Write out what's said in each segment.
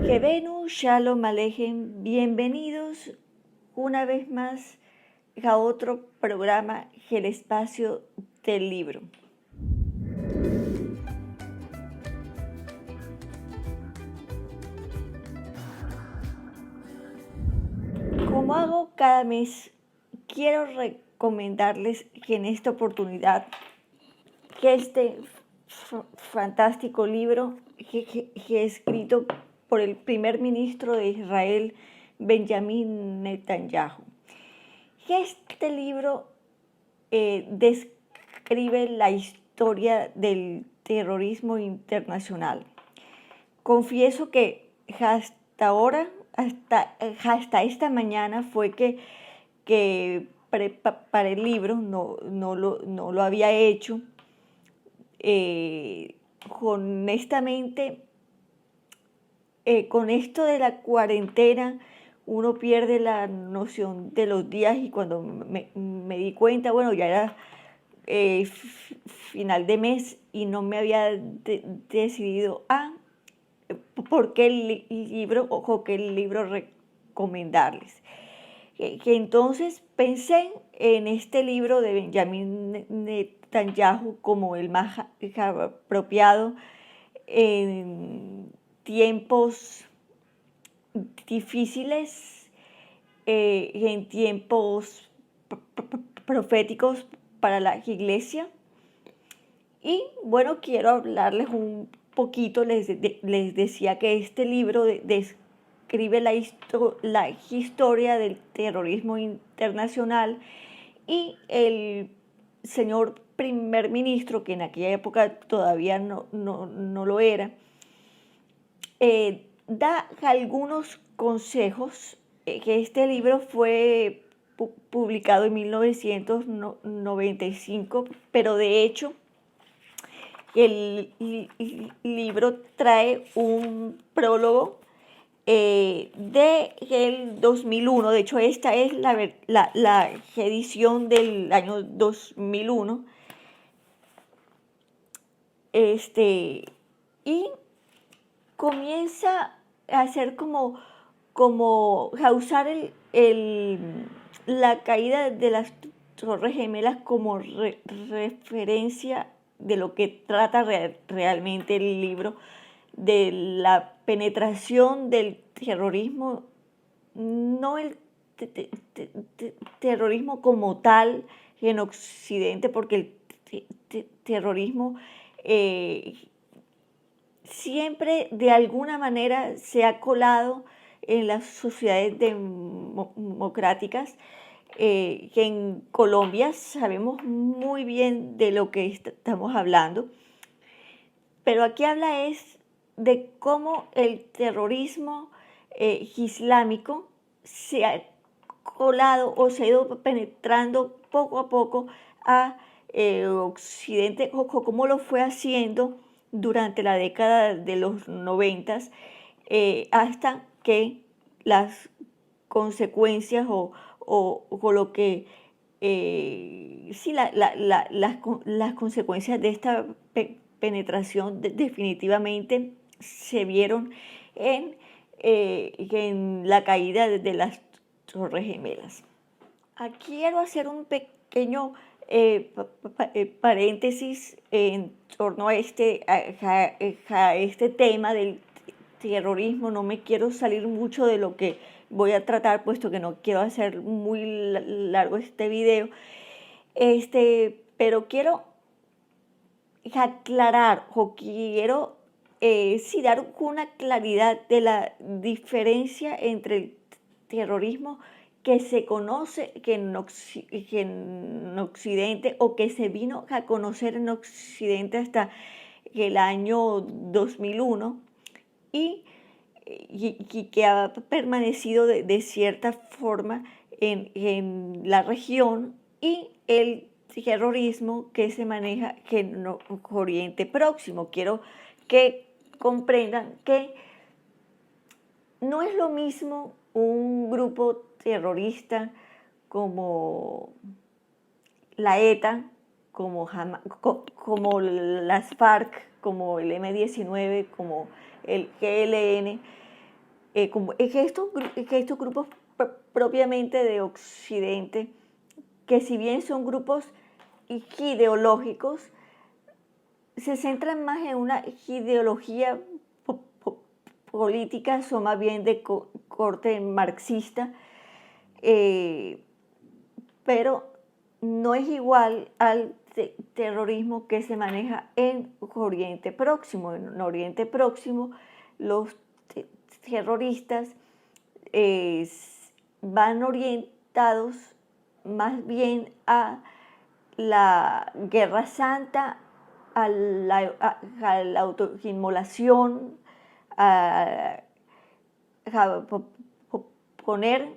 Kebenu Shalom Alejem, bienvenidos una vez más a otro programa, el espacio del libro. Como hago cada mes, quiero recomendarles que en esta oportunidad, que este fantástico libro que escrito por el primer ministro de Israel, Benjamín Netanyahu. Este libro describe la historia del terrorismo internacional. Confieso que hasta ahora, hasta esta mañana fue que preparé el libro, no lo había hecho. Honestamente, con esto de la cuarentena, uno pierde la noción de los días y cuando me di cuenta, bueno, ya era final de mes y no me había decidido por qué libro o qué libro recomendarles. Que entonces pensé en este libro de Benjamín Netanyahu como el más apropiado en tiempos difíciles, en tiempos proféticos para la iglesia. Y bueno, quiero hablarles un poquito, les decía que este libro describe la historia del terrorismo internacional y el señor primer ministro, que en aquella época todavía no lo era, da algunos consejos, que este libro fue publicado en 1995, pero de hecho el libro trae un prólogo del 2001. De hecho, esta es la edición del año 2001. Y comienza a hacer como causar la caída de las Torres Gemelas como referencia de lo que trata realmente el libro, de la penetración del terrorismo, no el terrorismo como tal en Occidente, porque el terrorismo siempre de alguna manera se ha colado en las sociedades democráticas, que en Colombia sabemos muy bien de lo que estamos hablando, pero aquí habla es de cómo el terrorismo islámico se ha colado o se ha ido penetrando poco a poco a Occidente, o cómo lo fue haciendo durante la década de los 90, hasta que las consecuencias o lo que, sí, las consecuencias de esta penetración definitivamente se vieron en la caída de las Torres Gemelas. Aquí quiero hacer un pequeño paréntesis en torno a este tema del terrorismo. No me quiero salir mucho de lo que voy a tratar, puesto que no quiero hacer muy largo este video. Pero quiero aclarar o quiero sí dar una claridad de la diferencia entre el terrorismo que se conoce que en Occidente, o que se vino a conocer en Occidente hasta el año 2001, y que ha permanecido de cierta forma en la región, y el terrorismo que se maneja en Oriente Próximo. Quiero que comprendan que no es lo mismo un grupo terrorista como la ETA, como las FARC, como el M-19, como el GLN, que estos grupos propiamente de Occidente, que si bien son grupos ideológicos, se centran más en una ideología política, son más bien de corte marxista, eh, pero no es igual al terrorismo que se maneja en Oriente Próximo. En Oriente Próximo, los terroristas eh, van orientados más bien a la guerra santa, a la autoinmolación, a, a poner,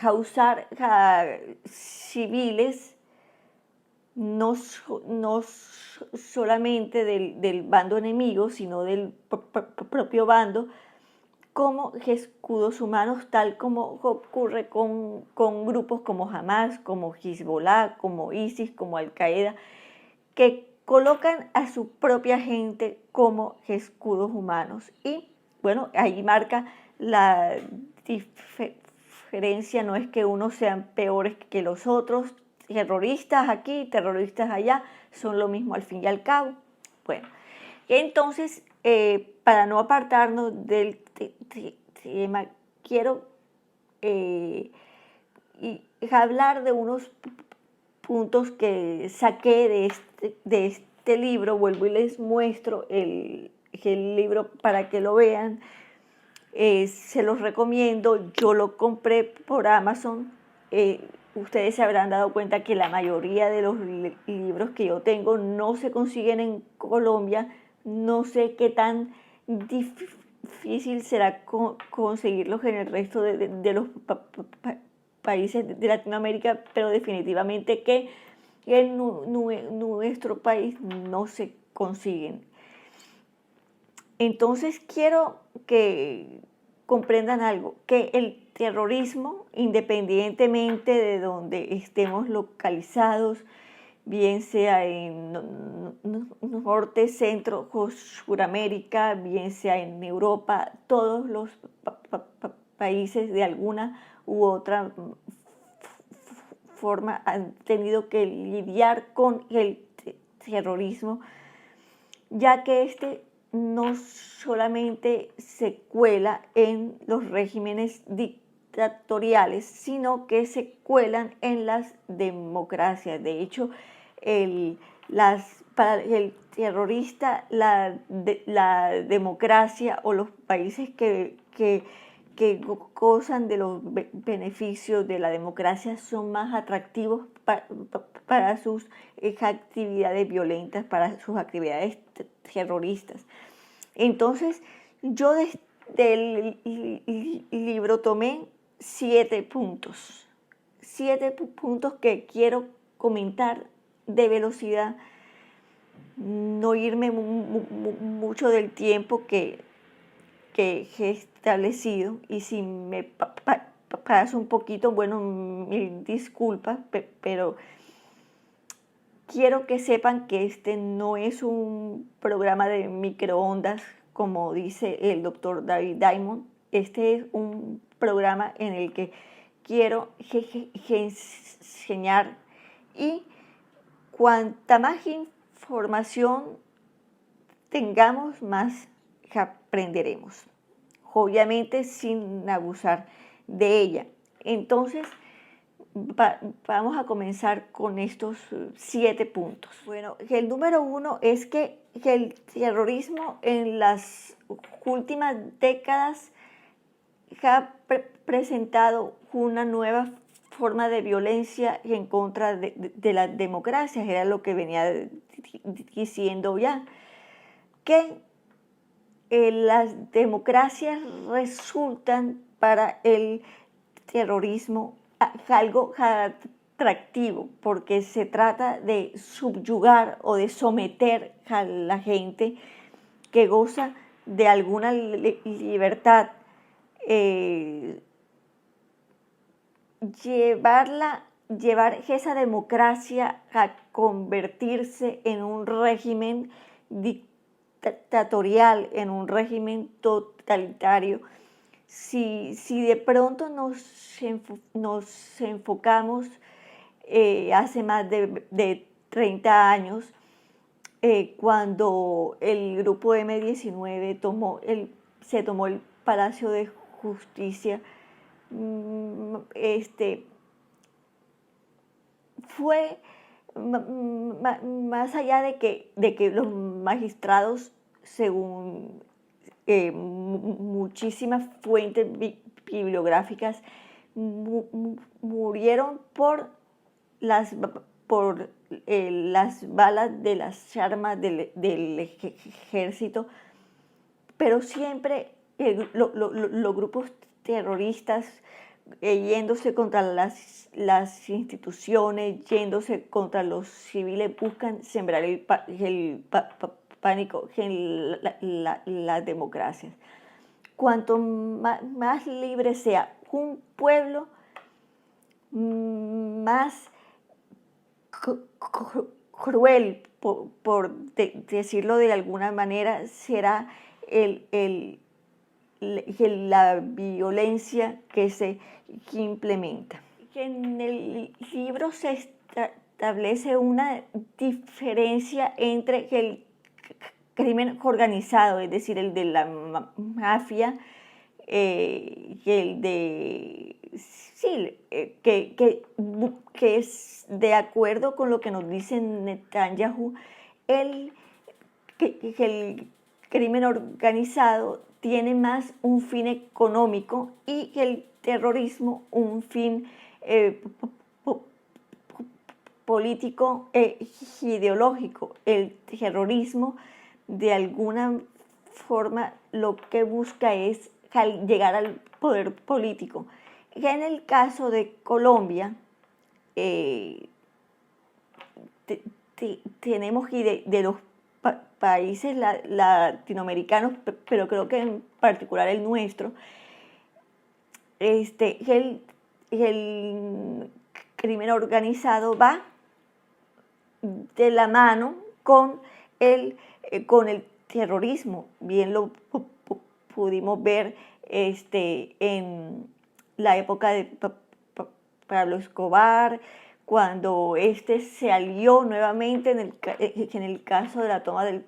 a usar civiles, no solamente del bando enemigo, sino del propio bando, como escudos humanos, tal como ocurre con grupos como Hamas, como Hezbollah, como ISIS, como Al-Qaeda, que colocan a su propia gente como escudos humanos. Y bueno, ahí marca la diferencia, no es que unos sean peores que los otros, terroristas aquí, terroristas allá, son lo mismo al fin y al cabo. Bueno, entonces, para no apartarnos del tema, quiero hablar de unos puntos que saqué de este libro. Vuelvo y les muestro el libro para que lo vean. Se los recomiendo. Yo lo compré por Amazon. Ustedes se habrán dado cuenta que la mayoría de los libros que yo tengo no se consiguen en Colombia. No sé qué tan difícil será conseguirlos en el resto de los países de Latinoamérica, pero definitivamente que en nuestro país no se consiguen. Entonces quiero que comprendan algo, que el terrorismo, independientemente de donde estemos localizados, bien sea en norte, centro, Suramérica, bien sea en Europa, todos los países de alguna u otra forma han tenido que lidiar con el terrorismo, ya que este no solamente se cuela en los regímenes dictatoriales, sino que se cuelan en las democracias. De hecho, para el terrorista la democracia o los países que gozan de los beneficios de la democracia son más atractivos para sus actividades violentas, para sus actividades terroristas. Entonces, yo del libro tomé 7 puntos, 7 puntos que quiero comentar de velocidad, no irme mucho del tiempo que he establecido, y si me paso un poquito, bueno, mil disculpas, pero quiero que sepan que este no es un programa de microondas, como dice el doctor David Diamond. Este es un programa en el que quiero enseñar, y cuanta más información tengamos, más aprenderemos, obviamente sin abusar de ella. Entonces, vamos a comenzar con estos 7 puntos. Bueno, el número 1 es que el terrorismo en las últimas décadas ha presentado una nueva forma de violencia en contra de las democracias. Era lo que venía diciendo ya, que las democracias resultan para el terrorismo algo atractivo, porque se trata de subyugar o de someter a la gente que goza de alguna libertad, llevar esa democracia a convertirse en un régimen dictatorial, en un régimen totalitario, si de pronto nos enfocamos hace más de 30 años, cuando el grupo M-19 se tomó el Palacio de Justicia, este, fue más allá de que los magistrados, según muchísimas fuentes bibliográficas, murieron por las balas de las armas del ejército, pero siempre los grupos terroristas, yéndose contra las instituciones, yéndose contra los civiles, buscan sembrar el pánico en las democracias. Cuanto más libre sea un pueblo, más cruel, por decirlo de alguna manera, será la violencia que se implementa. En el libro se establece una diferencia entre el crimen organizado, es decir, el de la mafia, y el de... Sí, que es de acuerdo con lo que nos dice Netanyahu, que el crimen organizado tiene más un fin económico y el terrorismo un fin político e ideológico. El terrorismo, de alguna forma, lo que busca es llegar al poder político. En el caso de Colombia, tenemos que de los países latinoamericanos, pero creo que en particular el nuestro, el crimen organizado va de la mano con el terrorismo. Bien lo pudimos ver en la época de Pablo Escobar, cuando se alió nuevamente en el caso de la toma del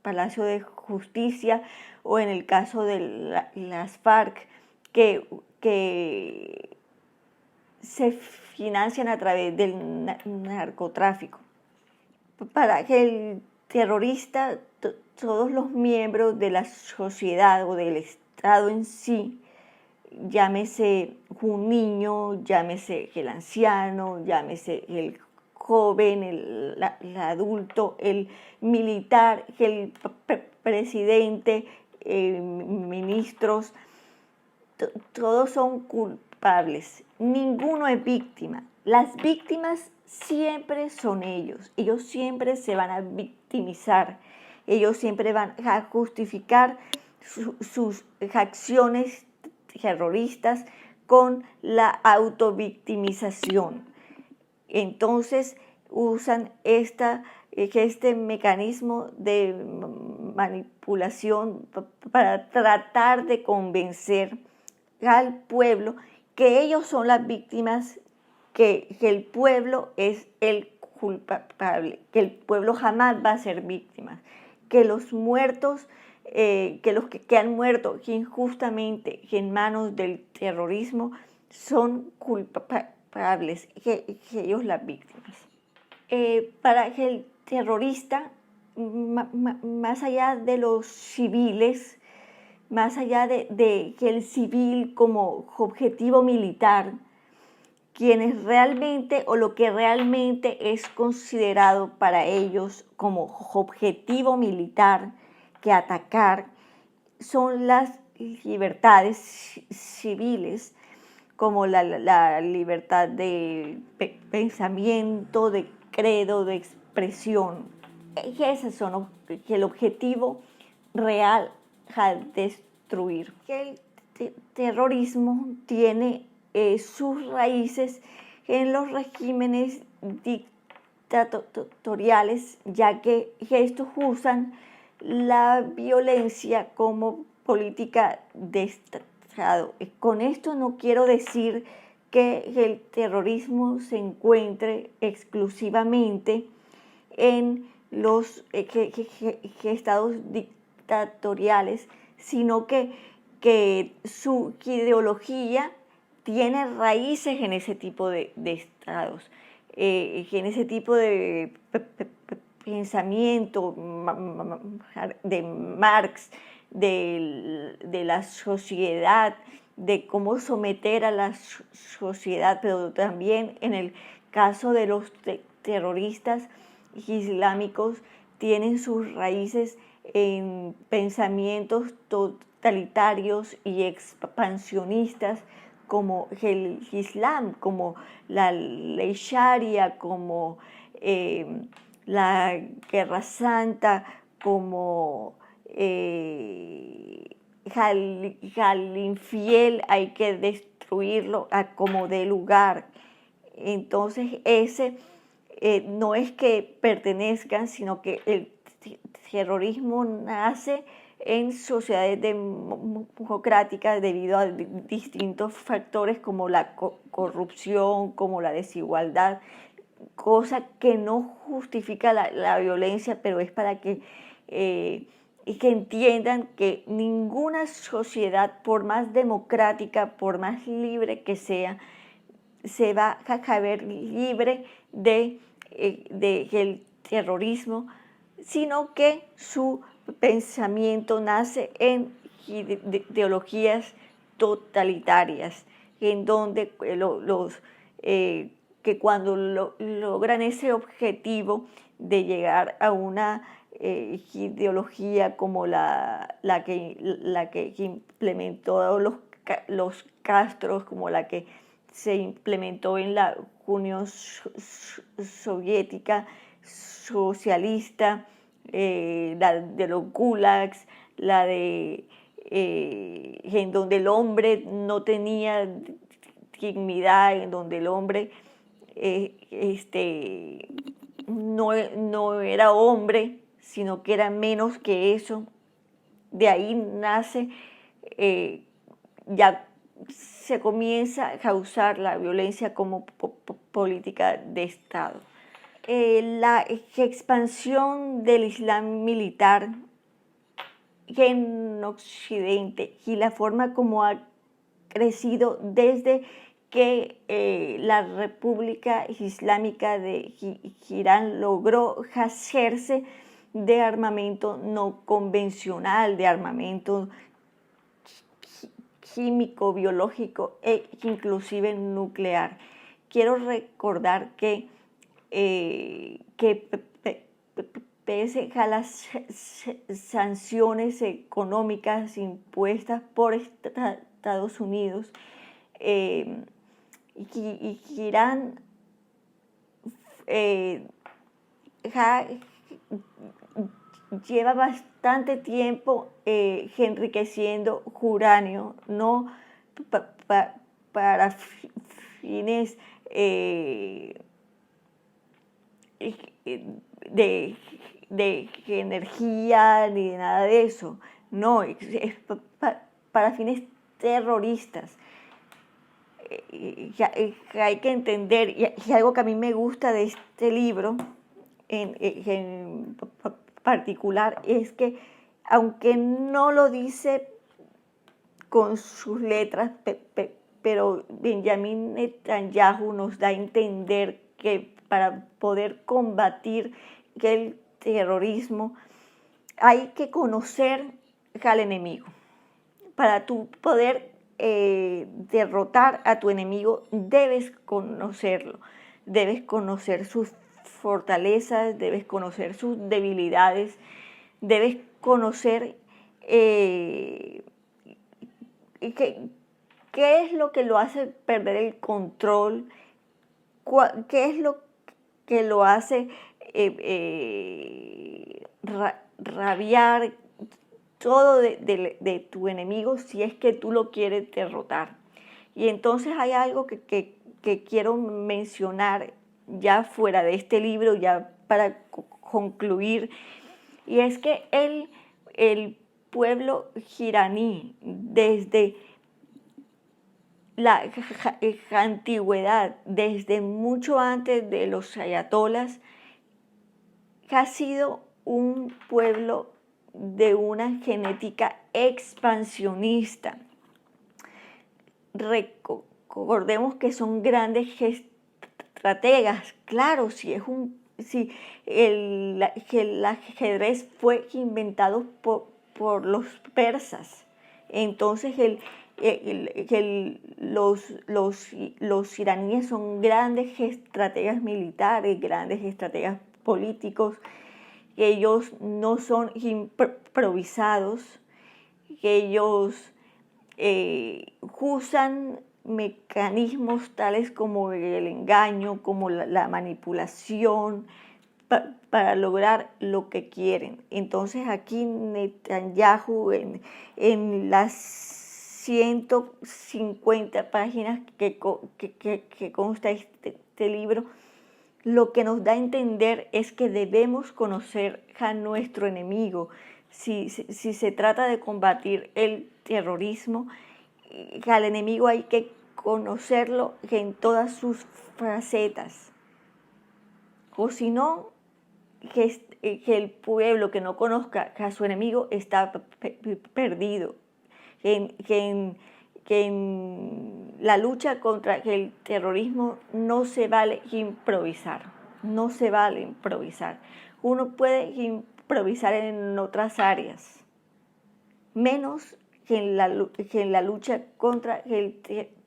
Palacio de Justicia, o en el caso de las FARC, que se financian a través del narcotráfico. Para que el terrorista, todos los miembros de la sociedad o del Estado en sí, llámese un niño, llámese el anciano, llámese el joven, el adulto, el militar, el presidente, ministros, todos son culpables, ninguno es víctima. Las víctimas siempre son ellos siempre se van a victimizar, ellos siempre van a justificar sus acciones terroristas con la autovictimización. Entonces usan este mecanismo de manipulación para tratar de convencer al pueblo que ellos son las víctimas, que el pueblo es el culpable, que el pueblo jamás va a ser víctima, que los muertos, que los que han muerto injustamente en manos del terrorismo son culpables, que ellos las víctimas. Para que el terrorista, más allá de los civiles, más allá de que el civil como objetivo militar, quienes realmente, o lo que realmente es considerado para ellos como objetivo militar que atacar, son las libertades civiles, como la libertad de pensamiento, de credo, de expresión. Esos son el objetivo real a destruir. El terrorismo tiene sus raíces en los regímenes dictatoriales, ya que estos usan la violencia como política de Estado. Con esto no quiero decir que el terrorismo se encuentre exclusivamente en los estados dictatoriales, sino que su ideología tiene raíces en ese tipo de estados, en ese tipo de pensamiento de Marx, de la sociedad, de cómo someter a la sociedad, pero también en el caso de los terroristas islámicos tienen sus raíces en pensamientos totalitarios y expansionistas como el Islam, como la ley Sharia, como la Guerra Santa, como al infiel hay que destruirlo a como dé lugar. Entonces ese no es que pertenezcan, sino que el terrorismo nace en sociedades democráticas debido a distintos factores como la corrupción, como la desigualdad, cosa que no justifica la violencia, pero es para que entiendan que ninguna sociedad, por más democrática, por más libre que sea, se va a ver libre del terrorismo, sino que su pensamiento nace en ideologías totalitarias, en donde que cuando logran ese objetivo de llegar a una ideología como la que implementó los Castros, como la que se implementó en la Unión Soviética socialista, la de los gulags, la de en donde el hombre no tenía dignidad, en donde el hombre no era hombre, sino que era menos que eso. De ahí nace, ya se comienza a causar la violencia como política de Estado. La expansión del Islam militar en Occidente y la forma como ha crecido desde que la República Islámica de Irán logró hacerse de armamento no convencional, de armamento químico, biológico e inclusive nuclear. Quiero recordar que pese a las sanciones económicas impuestas por Estados Unidos, Irán lleva bastante tiempo enriqueciendo uranio, no para fines de energía ni de nada de eso, no, es para fines terroristas. Hay que entender, y algo que a mí me gusta de este libro en particular, es que aunque no lo dice con sus letras, pero Benjamin Netanyahu nos da a entender que para poder combatir el terrorismo hay que conocer al enemigo. Para tú poder derrotar a tu enemigo debes conocerlo, debes conocer sus fortalezas, debes conocer sus debilidades, debes conocer qué es lo que lo hace perder el control, qué es lo que lo hace rabiar todo de tu enemigo si es que tú lo quieres derrotar. Y entonces hay algo que quiero mencionar ya fuera de este libro, ya para concluir, y es que el pueblo iraní, desde la antigüedad, desde mucho antes de los ayatolas, ha sido un pueblo de una genética expansionista. Recordemos que son grandes estrategas. Claro, si el ajedrez fue inventado por los persas, entonces los iraníes son grandes estrategas militares, grandes estrategas políticos, que ellos no son improvisados, que ellos usan mecanismos tales como el engaño, como la manipulación, para lograr lo que quieren. Entonces aquí Netanyahu, en las 150 páginas que consta este libro, lo que nos da a entender es que debemos conocer a nuestro enemigo. Si se trata de combatir el terrorismo, al enemigo hay que conocerlo en todas sus facetas. O si no, que el pueblo que no conozca a su enemigo está perdido. Que en la lucha contra el terrorismo no se vale improvisar, no se vale improvisar. Uno puede improvisar en otras áreas, menos que en la lucha contra el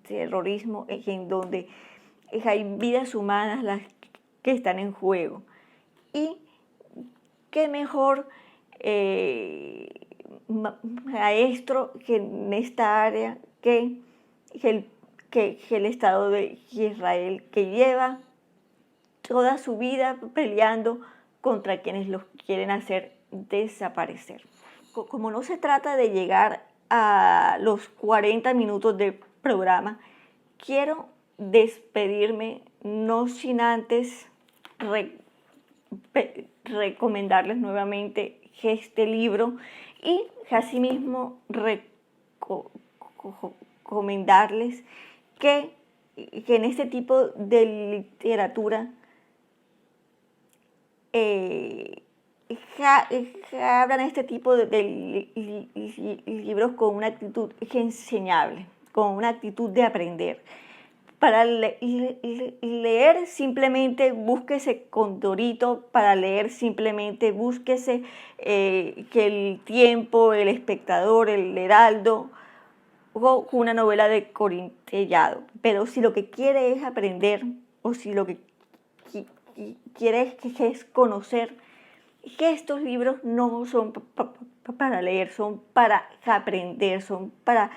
terrorismo, en donde hay vidas humanas las que están en juego. Y qué mejor maestro que en esta área que el Estado de Israel, que lleva toda su vida peleando contra quienes los quieren hacer desaparecer. Como no se trata de llegar a los 40 minutos de programa, quiero despedirme no sin antes recomendarles nuevamente este libro y asimismo recomendarles que en este tipo de literatura abran este tipo de libros con una actitud enseñable, con una actitud de aprender. Para leer simplemente búsquese Condorito, para leer simplemente búsquese que El Tiempo, El Espectador, El Heraldo, o una novela de Corín Tellado. Pero si lo que quiere es aprender, o si lo que quiere es conocer, que estos libros no son para leer, son para aprender, son para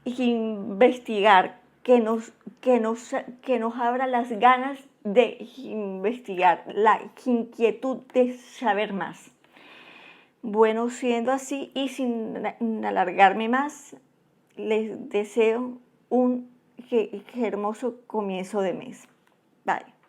investigar, que nos abra las ganas de investigar, la inquietud de saber más. Bueno, siendo así y sin alargarme más, les deseo un hermoso comienzo de mes. Bye.